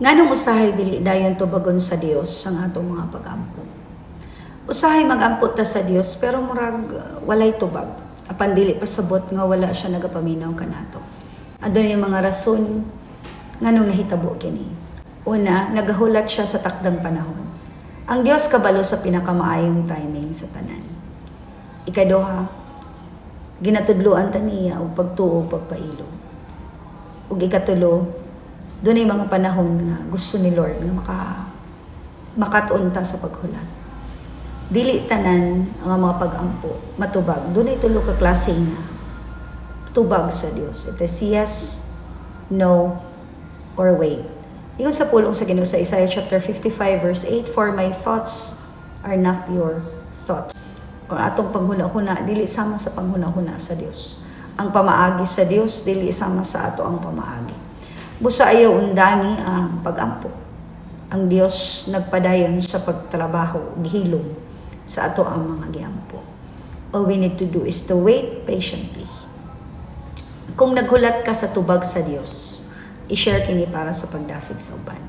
Nganong usahay dili dayon tubagon sa Dios ang atong mga pag-ampo. Usahay mag-ampot ta sa Dios pero murag walay tubag. Apan dili pasabot nga wala siya nagapaminaw kanato. Adun yung mga rason nganong nahitabo kini. Una, nagahulat siya sa takdang panahon. Ang Dios kabalo sa pinakamaayong timing sa tanan. Ikaduha, ginatudluan ta niya og pagtuo pagpailo. Ug ikatulo, doon ay mga panahon nga gusto ni Lord nga makatuon ta sa paghulat. Dili tanan ang mga pag-ampo matubag. Doon ay tulo ka klase nga tubag sa Dios. It is yes, no, or wait. Ingon sa pulong sa Ginoo sa Isaiah chapter 55 verse 8, "For my thoughts are not your thoughts." O atong panghuna-huna dili sama sa panghuna-huna sa Dios. Ang pamaagi sa Dios dili sama sa ato ang pamaagi. Busa ayaw undangi ang pag-ampo. Ang Dios nagpadayon sa pagtrabaho, gihilom sa ato ang mga giampo. All we need to do is to wait patiently. Kung naghulat ka sa tubag sa Dios, i-share kini para sa pagdasig sa uban.